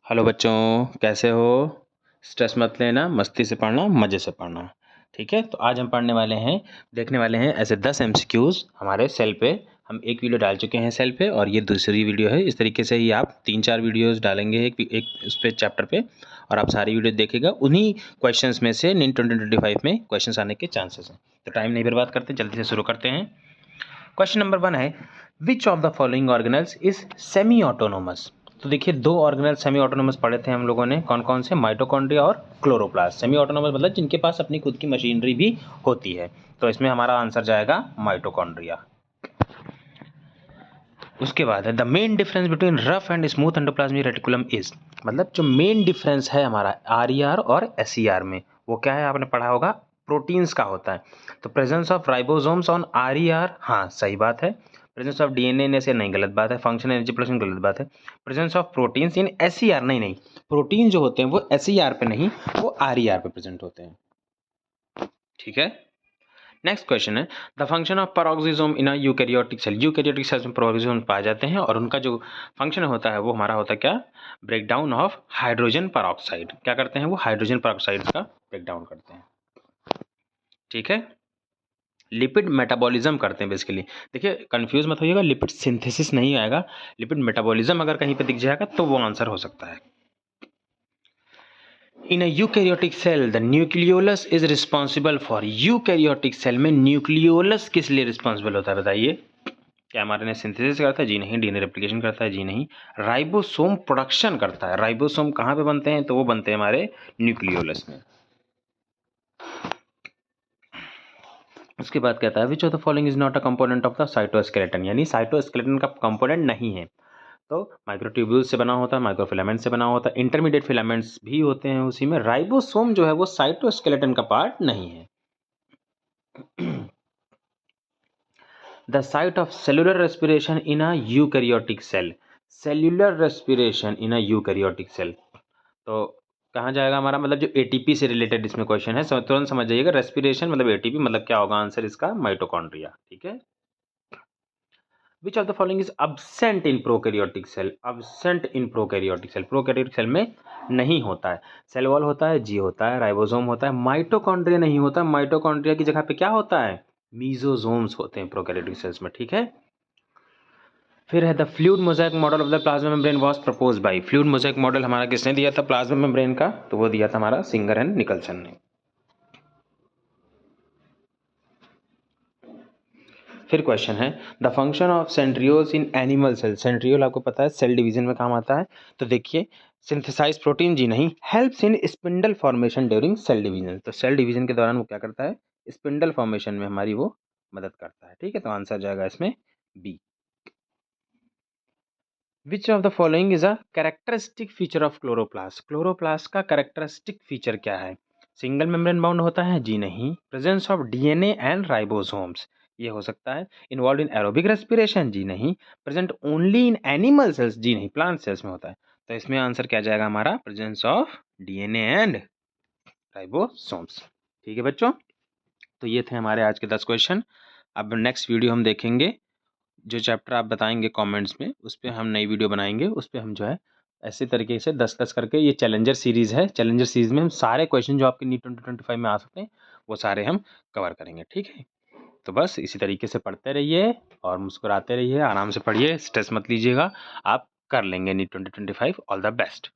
Hello बच्चों, कैसे हो? स्ट्रेस मत लेना, मस्ती से पढ़ना, मज़े से पढ़ना। ठीक है, तो आज हम पढ़ने वाले हैं, देखने वाले हैं ऐसे 10 एमसीक्यूज़ हमारे सेल पे। हम एक वीडियो डाल चुके हैं सेल पे और ये दूसरी वीडियो है। इस तरीके से ही आप 3-4 वीडियोज़ डालेंगे एक उस पे चैप्टर पे, और आप सारी वीडियो देखिएगा। उन्हीं क्वेश्चंस में से नीट 2025 में क्वेश्चंस आने के चांसेस हैं। तो टाइम नहीं बर्बाद करते, जल्दी से शुरू करते हैं। क्वेश्चन नंबर 1 है, which of the following organelles is semi autonomous. तो देखिए, दो ऑर्गेनल सेमी ऑटोनोमस पढ़े थे हम लोगों ने, कौन कौन से? माइटोकॉन्ड्रिया और क्लोरोप्लास्ट। सेमी ऑटोनोमस मतलब जिनके पास अपनी खुद की मशीनरी भी होती है। तो इसमें हमारा आंसर जाएगा माइटोकॉन्ड्रिया। उसके बाद है, the main difference between rough and smooth endoplasmic reticulum is, मतलब जो मेन डिफरेंस है हमारा आरईआर और एसईआर में, वो क्या है? आपने पढ़ा होगा, प्रोटीन्स का होता है। तो presence of ribosomes on RER, हाँ सही बात है। प्रेजेंस ऑफ डीएनए से नहीं, गलत बात है। फंक्शन एनर्जी प्रोडक्शन, गलत बात है। Presence of proteins in SER, नहीं नहीं, प्रोटीन जो होते हैं वो एसईआर पे नहीं, वो आरईआर पे प्रेजेंट होते हैं। ठीक है, नेक्स्ट क्वेश्चन है, the function of peroxisome in a eukaryotic cell. Eukaryotic cells में पेरोक्सिसोम पाए जाते हैं और उनका जो फंक्शन होता है वो हमारा होता है क्या? Break down of hydrogen peroxide. क्या करते हैं वो? हाइड्रोजन पेरोक्साइड का ब्रेक डाउन करते हैं। ठीक है, लिपिड मेटाबॉलिज्म करते हैं बेसिकली। देखिए, कंफ्यूज मत होइएगा, लिपिड सिंथेसिस नहीं आएगा, लिपिड मेटाबॉलिज्म अगर कहीं पे दिख जाएगा तो वो आंसर हो सकता है। In a eukaryotic cell the nucleolus is responsible for. Eukaryotic cell में न्यूक्लियोलस किस लिए रिस्पॉन्सिबल होता है बताइए? क्या एमआरएनए सिंथेसिस करता है? जी नहीं। डीएनए रेप्लिकेशन करता है? जी नहीं। राइबोसोम प्रोडक्शन करता है। राइबोसोम कहाँ पे बनते हैं? तो वो बनते हैं हमारे न्यूक्लियोलस में। उसके बाद कहता है, which of the following is not a component of the cytoskeleton, यानी साइटोस्केलेटन का कंपोनेंट नहीं है। तो माइक्रोट्यूब्यूल से बना होता है, माइक्रोफिलामेंट से बना होता है, इंटरमीडिएट फिलामेंट्स भी होते हैं उसी में। राइबोसोम जो है वो साइटोस्केलेटन का पार्ट नहीं है। The site of cellular respiration in a eukaryotic cell. Cellular respiration in a eukaryotic cell, तो कहाँ जाएगा हमारा? मतलब जो एटीपी से रिलेटेड इसमें क्वेश्चन है, तुरंत समझ जाइएगा। रेस्पिरेशन मतलब एटीपी, मतलब क्या होगा आंसर इसका? माइटोकॉन्ड्रिया। ठीक है, which of the following is absent in prokaryotic cell. Absent in prokaryotic cell, prokaryotic cell में नहीं होता है। सेल वॉल होता है, जी होता है, राइबोसोम होता है, माइटोकॉन्ड्रिया नहीं होता। माइटोकॉन्ड्रिया की जगह पे क्या होता है? मीजोसोम्स होते हैं प्रोकैरियोटिक सेल्स में। ठीक है, फिर है, the fluid mosaic model of the plasma membrane was proposed by. Fluid mosaic model हमारा किसने दिया था प्लाज्मा मेम्ब्रेन का? तो वो दिया था हमारा सिंगर एंड निकलसन ने। फिर क्वेश्चन है, the function of centrioles in animal cell. Centriole आपको पता है सेल डिवीजन में काम आता है। तो देखिए, सिंथेसाइज प्रोटीन, जी नहीं। Helps in spindle formation during cell division. तो सेल डिवीजन के दौरान वो क्या करता है? स्पिंडल फॉर्मेशन में हमारी वो मदद करता है। ठीक है, तो आंसर जाएगा इसमें B. Which of the following is a characteristic feature of chloroplast. Chloroplast का कैरेक्टरिस्टिक फीचर क्या है? सिंगल मेम्ब्रेन बाउंड होता है? जी नहीं। Presence of DNA and ribosomes, ये हो सकता है। इन्वॉल्व इन एरोबिक रेस्पिरेशन, जी नहीं। Present only in animal cells, जी नहीं, प्लांट सेल्स में होता है। तो इसमें आंसर क्या जाएगा हमारा? Presence of DNA and ribosomes. ठीक है बच्चों, तो ये थे हमारे आज के 10 क्वेश्चन। अब नेक्स्ट वीडियो हम देखेंगे, जो चैप्टर आप बताएंगे कमेंट्स में, उस पे हम नई वीडियो बनाएंगे। उस पे हम जो है ऐसे तरीके से 10-10 करके, ये चैलेंजर सीरीज़ है। चैलेंजर सीरीज़ में हम सारे क्वेश्चन जो आपके नीट 2025 में आ सकते हैं वो सारे हम कवर करेंगे। ठीक है, तो बस इसी तरीके से पढ़ते रहिए और मुस्कुराते रहिए, आराम से पढ़िए, स्ट्रेस मत लीजिएगा। आप कर लेंगे नीट 2025। All the best.